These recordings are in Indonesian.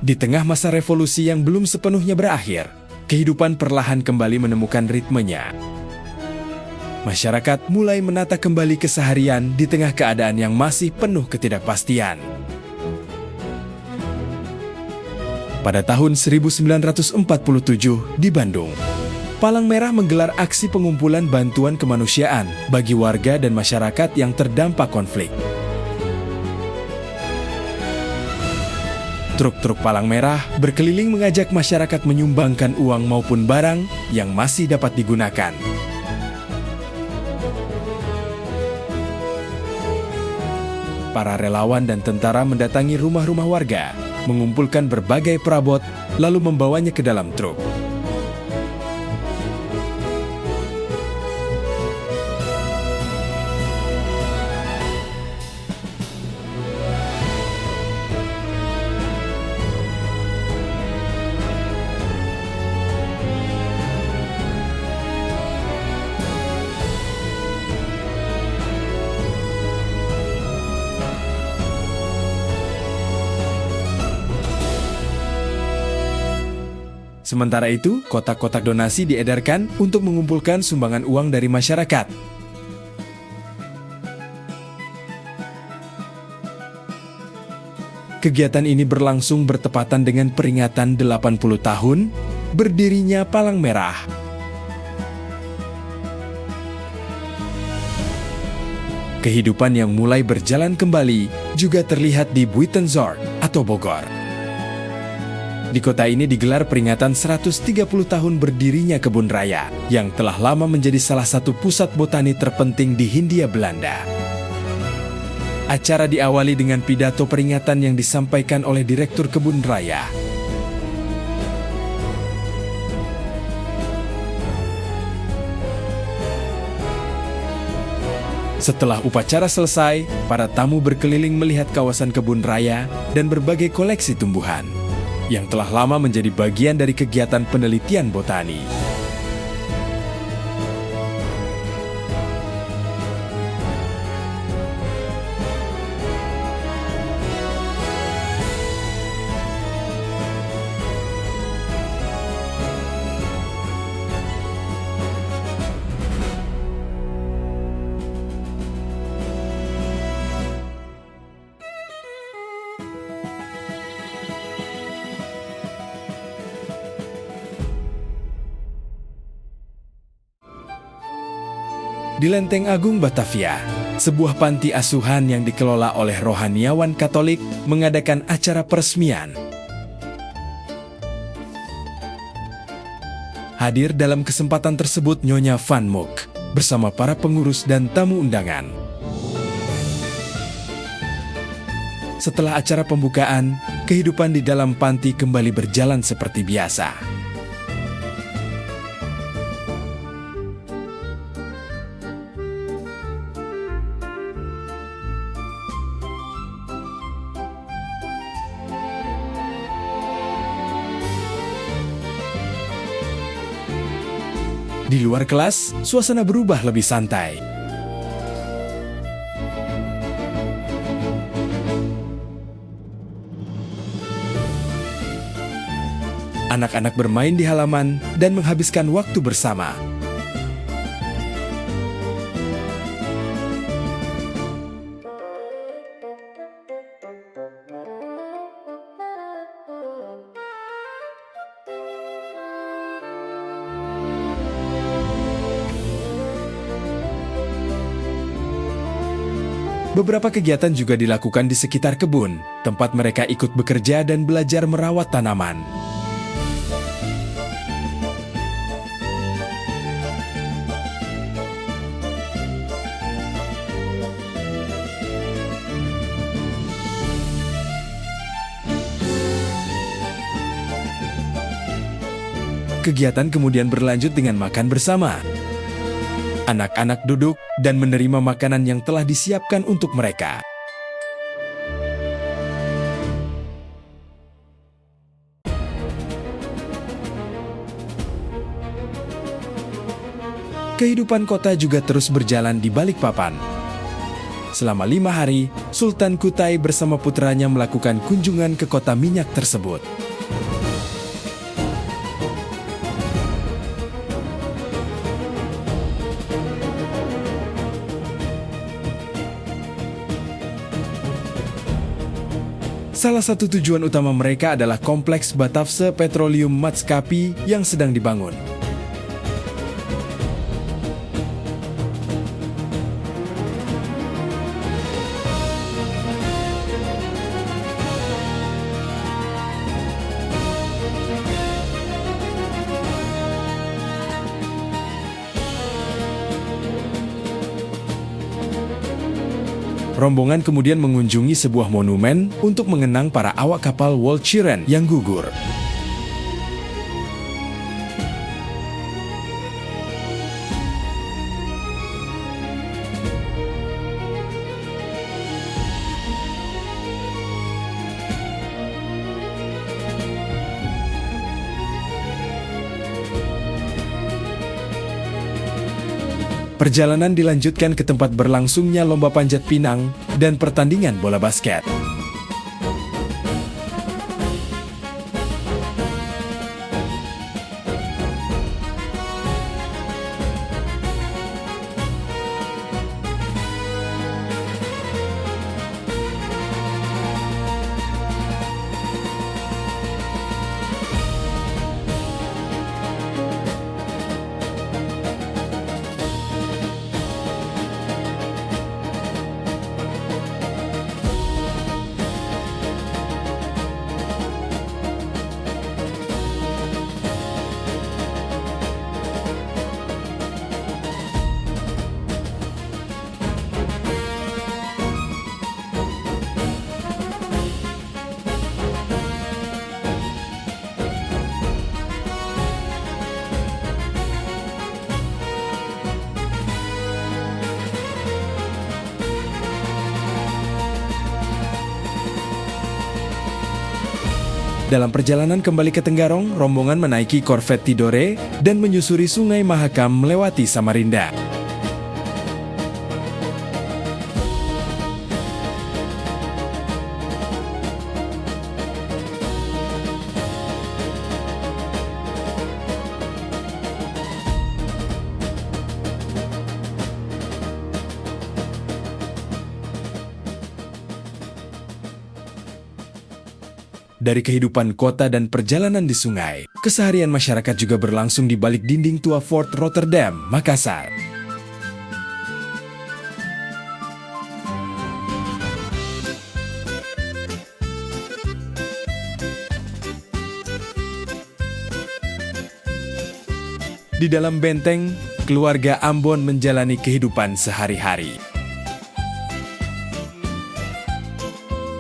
Di tengah masa revolusi yang belum sepenuhnya berakhir, kehidupan perlahan kembali menemukan ritmenya. Masyarakat mulai menata kembali keseharian di tengah keadaan yang masih penuh ketidakpastian. Pada tahun 1947 di Bandung, Palang Merah menggelar aksi pengumpulan bantuan kemanusiaan bagi warga dan masyarakat yang terdampak konflik. Truk-truk Palang Merah berkeliling mengajak masyarakat menyumbangkan uang maupun barang yang masih dapat digunakan. Para relawan dan tentara mendatangi rumah-rumah warga, mengumpulkan berbagai perabot, lalu membawanya ke dalam truk. Sementara itu, kotak-kotak donasi diedarkan untuk mengumpulkan sumbangan uang dari masyarakat. Kegiatan ini berlangsung bertepatan dengan peringatan 80 tahun berdirinya Palang Merah. Kehidupan yang mulai berjalan kembali juga terlihat di Buitenzorg atau Bogor. Di kota ini digelar peringatan 130 tahun berdirinya kebun raya, yang telah lama menjadi salah satu pusat botani terpenting di Hindia Belanda. Acara diawali dengan pidato peringatan yang disampaikan oleh Direktur Kebun Raya. Setelah upacara selesai, para tamu berkeliling melihat kawasan kebun raya dan berbagai koleksi tumbuhan yang telah lama menjadi bagian dari kegiatan penelitian botani. Di Lenteng Agung Batavia, sebuah panti asuhan yang dikelola oleh rohaniawan Katolik mengadakan acara peresmian. Hadir dalam kesempatan tersebut Nyonya Van Mook bersama para pengurus dan tamu undangan. Setelah acara pembukaan, kehidupan di dalam panti kembali berjalan seperti biasa. Di luar kelas, suasana berubah lebih santai. Anak-anak bermain di halaman dan menghabiskan waktu bersama. Beberapa kegiatan juga dilakukan di sekitar kebun, tempat mereka ikut bekerja dan belajar merawat tanaman. Kegiatan kemudian berlanjut dengan makan bersama. Anak-anak duduk dan menerima makanan yang telah disiapkan untuk mereka. Kehidupan kota juga terus berjalan di Balikpapan. Selama 5 hari, Sultan Kutai bersama putranya melakukan kunjungan ke kota minyak tersebut. Salah satu tujuan utama mereka adalah kompleks Batavse Petroleum Matskapi yang sedang dibangun. Rombongan kemudian mengunjungi sebuah monumen untuk mengenang para awak kapal Walcheren yang gugur. Perjalanan dilanjutkan ke tempat berlangsungnya lomba panjat pinang dan pertandingan bola basket. Dalam perjalanan kembali ke Tenggarong, rombongan menaiki Corvette Tidore dan menyusuri Sungai Mahakam melewati Samarinda. Dari kehidupan kota dan perjalanan di sungai, keseharian masyarakat juga berlangsung di balik dinding tua Fort Rotterdam, Makassar. Di dalam benteng, keluarga Ambon menjalani kehidupan sehari-hari.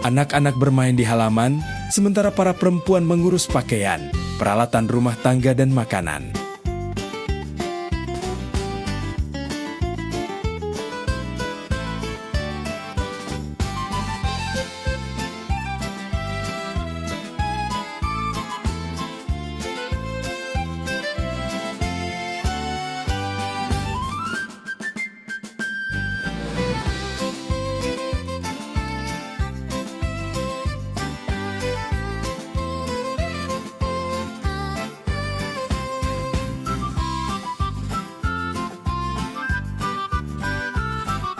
Anak-anak bermain di halaman, sementara para perempuan mengurus pakaian, peralatan rumah tangga dan makanan.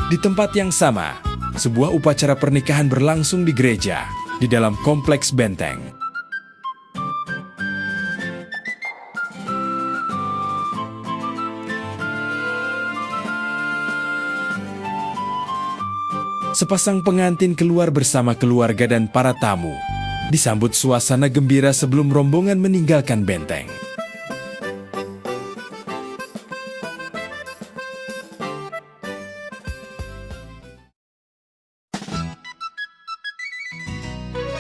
Di tempat yang sama, sebuah upacara pernikahan berlangsung di gereja, di dalam kompleks benteng. Sepasang pengantin keluar bersama keluarga dan para tamu, disambut suasana gembira sebelum rombongan meninggalkan benteng.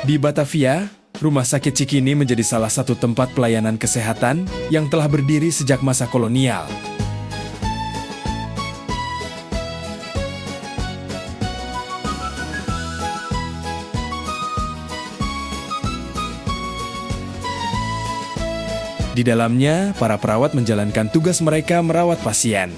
Di Batavia, Rumah Sakit Cikini menjadi salah satu tempat pelayanan kesehatan yang telah berdiri sejak masa kolonial. Di dalamnya, para perawat menjalankan tugas mereka merawat pasien.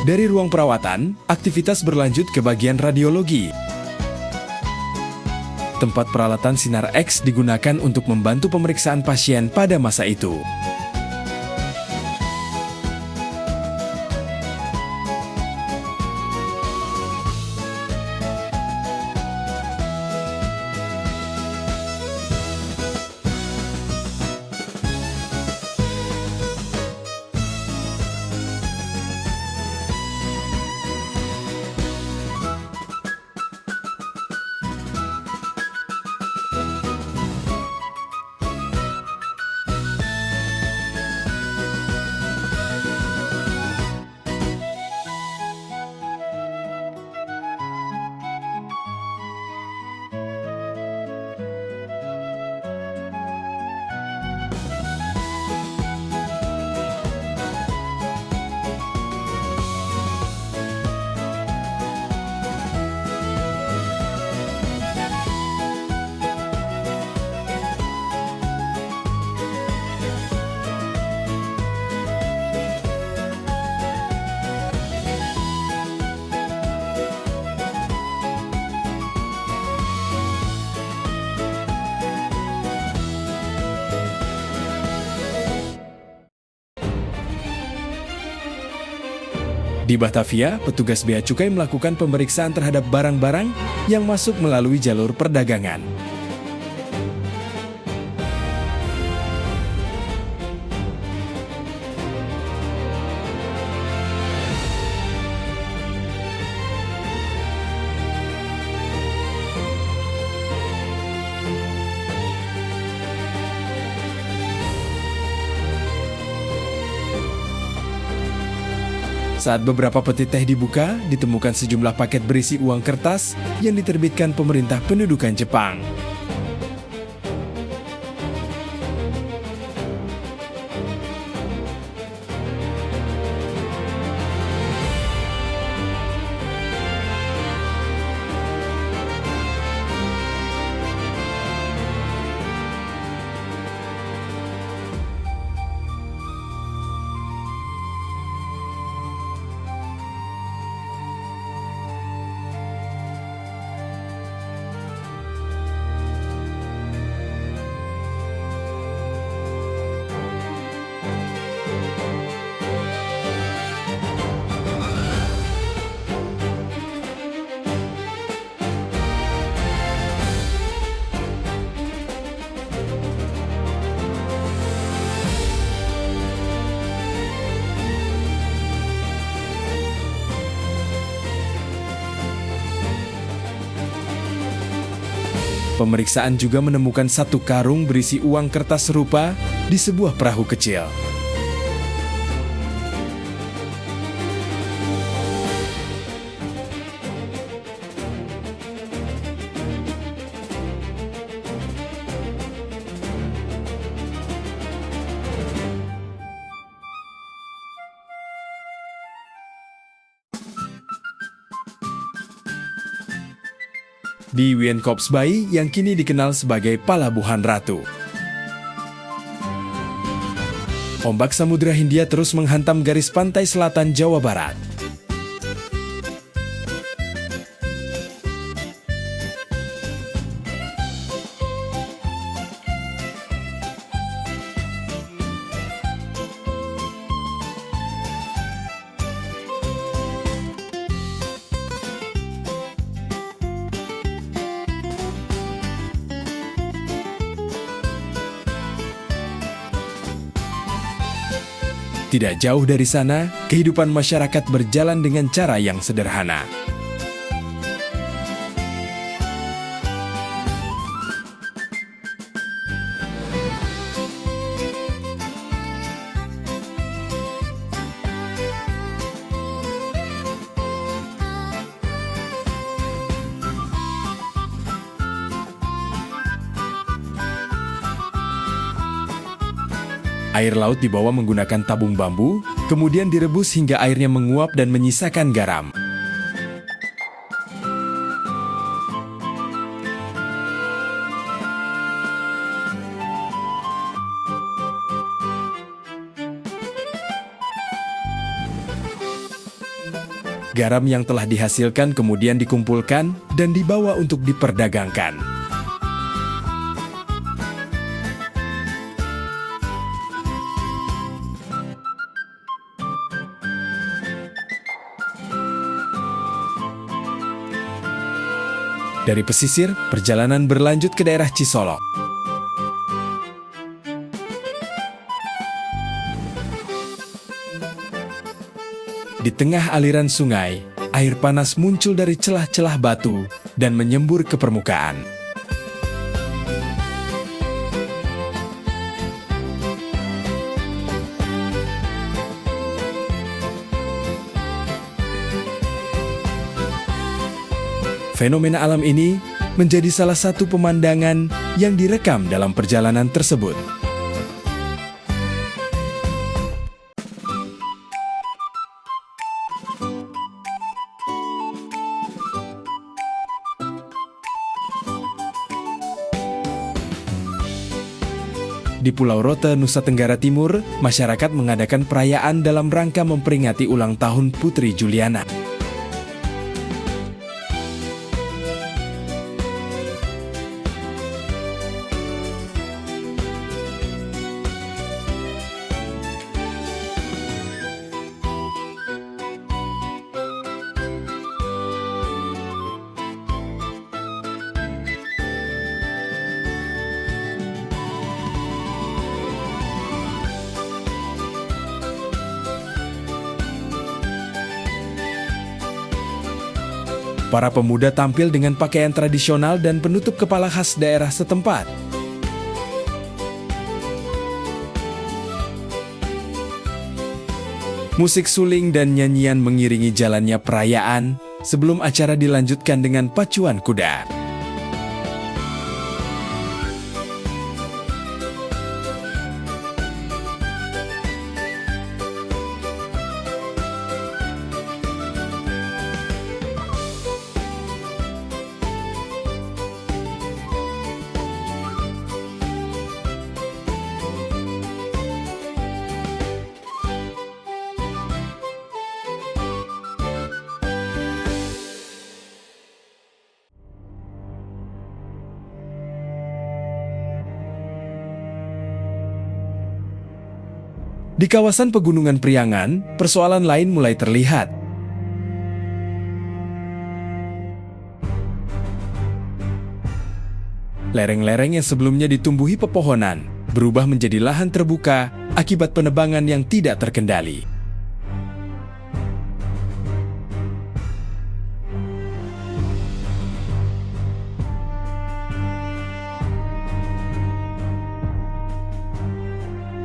Dari ruang perawatan, aktivitas berlanjut ke bagian radiologi. Tempat peralatan sinar X digunakan untuk membantu pemeriksaan pasien pada masa itu. Di Batavia, petugas Bea Cukai melakukan pemeriksaan terhadap barang-barang yang masuk melalui jalur perdagangan. Saat beberapa peti teh dibuka, ditemukan sejumlah paket berisi uang kertas yang diterbitkan pemerintah pendudukan Jepang. Pemeriksaan juga menemukan satu karung berisi uang kertas serupa di sebuah perahu kecil. Di Wienkopsbaai yang kini dikenal sebagai Palabuhan Ratu. Ombak Samudra Hindia terus menghantam garis pantai selatan Jawa Barat. Tidak jauh dari sana, kehidupan masyarakat berjalan dengan cara yang sederhana. Air laut dibawa menggunakan tabung bambu, kemudian direbus hingga airnya menguap dan menyisakan garam. Garam yang telah dihasilkan kemudian dikumpulkan dan dibawa untuk diperdagangkan. Dari pesisir, perjalanan berlanjut ke daerah Cisolok. Di tengah aliran sungai, air panas muncul dari celah-celah batu dan menyembur ke permukaan. Fenomena alam ini menjadi salah satu pemandangan yang direkam dalam perjalanan tersebut. Di Pulau Rote, Nusa Tenggara Timur, masyarakat mengadakan perayaan dalam rangka memperingati ulang tahun Putri Juliana. Para pemuda tampil dengan pakaian tradisional dan penutup kepala khas daerah setempat. Musik suling dan nyanyian mengiringi jalannya perayaan sebelum acara dilanjutkan dengan pacuan kuda. Di kawasan Pegunungan Priangan, persoalan lain mulai terlihat. Lereng-lereng yang sebelumnya ditumbuhi pepohonan berubah menjadi lahan terbuka akibat penebangan yang tidak terkendali.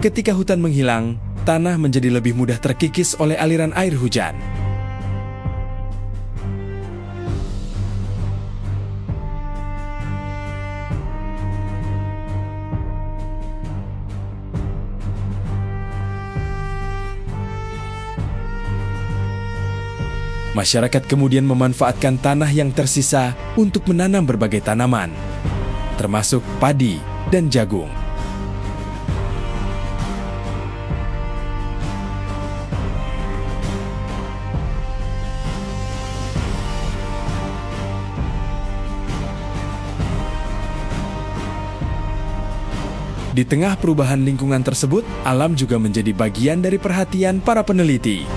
Ketika hutan menghilang, tanah menjadi lebih mudah terkikis oleh aliran air hujan. Masyarakat kemudian memanfaatkan tanah yang tersisa untuk menanam berbagai tanaman, termasuk padi dan jagung. Di tengah perubahan lingkungan tersebut, alam juga menjadi bagian dari perhatian para peneliti.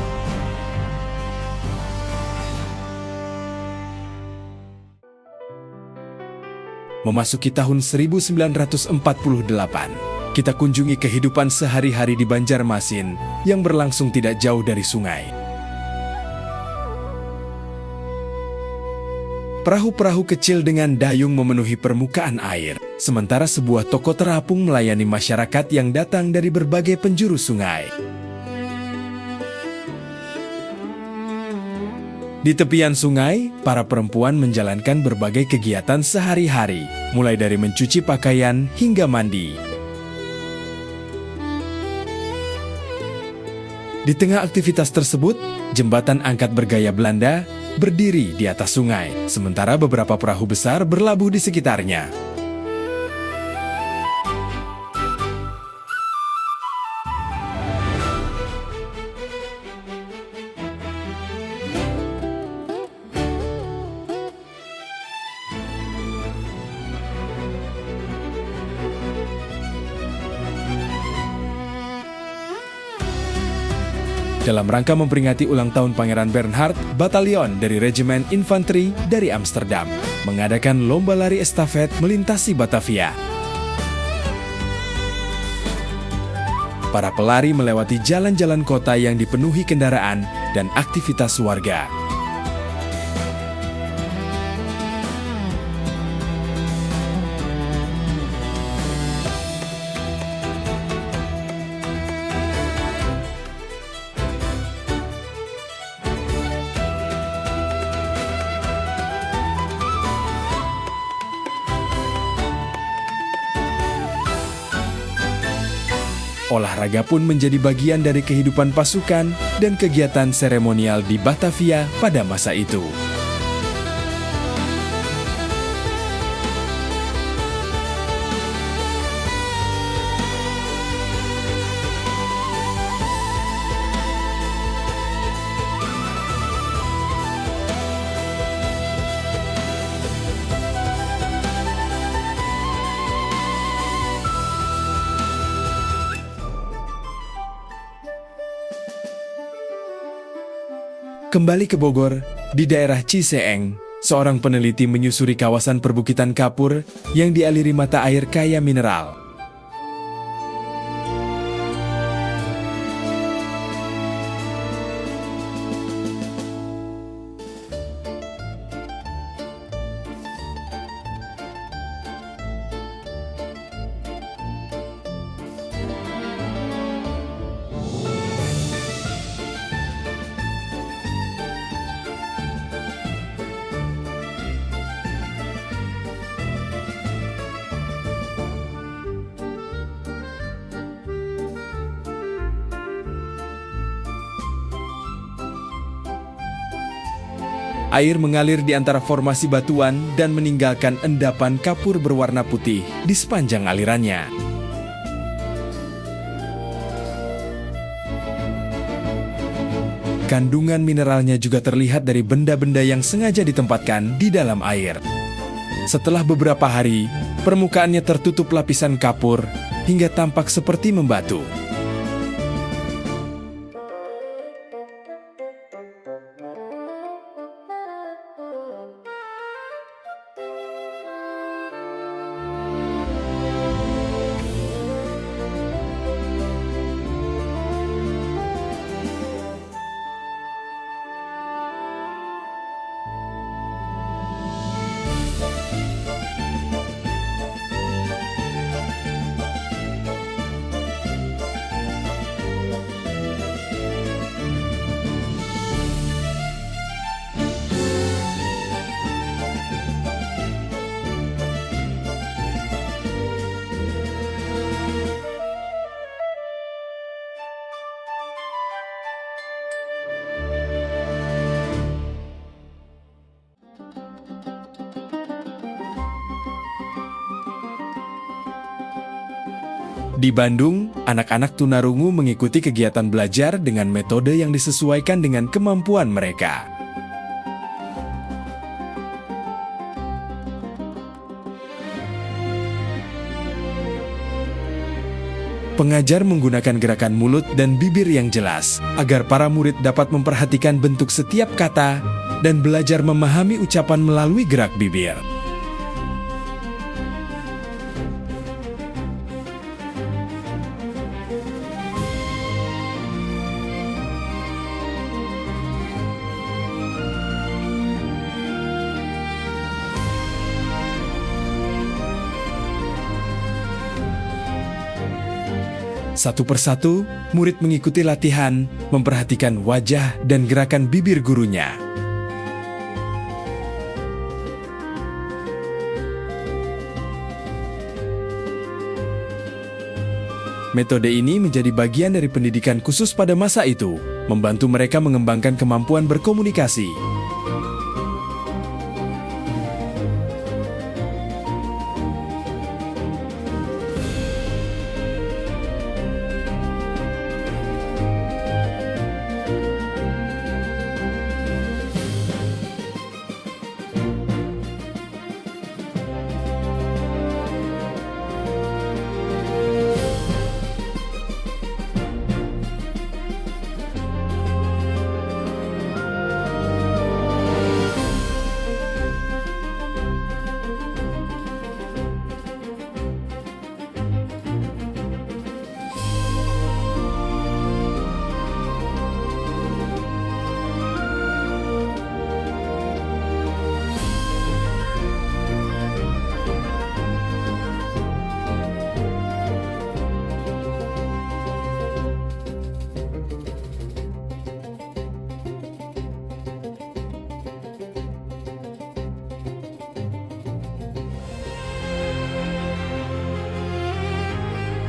Memasuki tahun 1948, kita kunjungi kehidupan sehari-hari di Banjarmasin yang berlangsung tidak jauh dari sungai. Perahu-perahu kecil dengan dayung memenuhi permukaan air, sementara sebuah toko terapung melayani masyarakat yang datang dari berbagai penjuru sungai. Di tepian sungai, para perempuan menjalankan berbagai kegiatan sehari-hari, mulai dari mencuci pakaian hingga mandi. Di tengah aktivitas tersebut, jembatan angkat bergaya Belanda berdiri di atas sungai, sementara beberapa perahu besar berlabuh di sekitarnya. dalam rangka memperingati ulang tahun Pangeran Bernhard, batalion dari Regimen Infanteri dari Amsterdam mengadakan lomba lari estafet melintasi Batavia. Para pelari melewati jalan-jalan kota yang dipenuhi kendaraan dan aktivitas warga. Olahraga pun menjadi bagian dari kehidupan pasukan dan kegiatan seremonial di Batavia pada masa itu. Kembali ke Bogor, di daerah Ciseeng, seorang peneliti menyusuri kawasan perbukitan kapur yang dialiri mata air kaya mineral. Air mengalir di antara formasi batuan dan meninggalkan endapan kapur berwarna putih di sepanjang alirannya. Kandungan mineralnya juga terlihat dari benda-benda yang sengaja ditempatkan di dalam air. Setelah beberapa hari, permukaannya tertutup lapisan kapur hingga tampak seperti membatu. Di Bandung, anak-anak tunarungu mengikuti kegiatan belajar dengan metode yang disesuaikan dengan kemampuan mereka. Pengajar menggunakan gerakan mulut dan bibir yang jelas, agar para murid dapat memperhatikan bentuk setiap kata dan belajar memahami ucapan melalui gerak bibir. Satu persatu, murid mengikuti latihan, memperhatikan wajah dan gerakan bibir gurunya. Metode ini menjadi bagian dari pendidikan khusus pada masa itu, membantu mereka mengembangkan kemampuan berkomunikasi.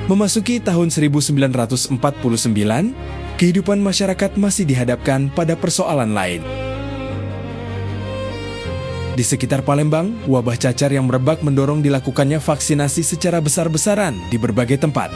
Memasuki tahun 1949, kehidupan masyarakat masih dihadapkan pada persoalan lain. Di sekitar Palembang, wabah cacar yang merebak mendorong dilakukannya vaksinasi secara besar-besaran di berbagai tempat.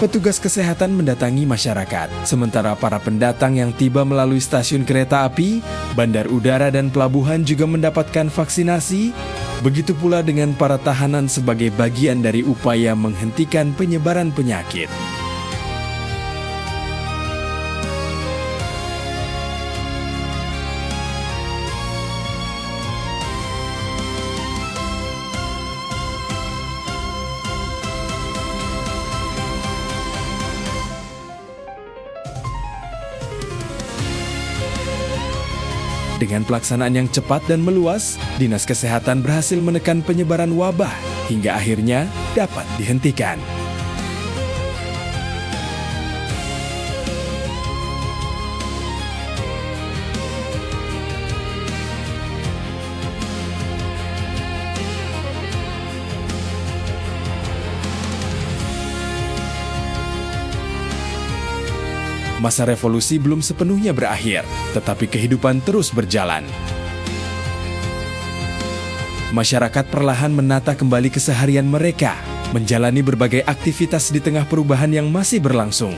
Petugas kesehatan mendatangi masyarakat, sementara para pendatang yang tiba melalui stasiun kereta api, bandar udara dan pelabuhan juga mendapatkan vaksinasi. Begitu pula dengan para tahanan sebagai bagian dari upaya menghentikan penyebaran penyakit. Dengan pelaksanaan yang cepat dan meluas, Dinas Kesehatan berhasil menekan penyebaran wabah hingga akhirnya dapat dihentikan. Masa revolusi belum sepenuhnya berakhir, tetapi kehidupan terus berjalan. Masyarakat perlahan menata kembali keseharian mereka, menjalani berbagai aktivitas di tengah perubahan yang masih berlangsung.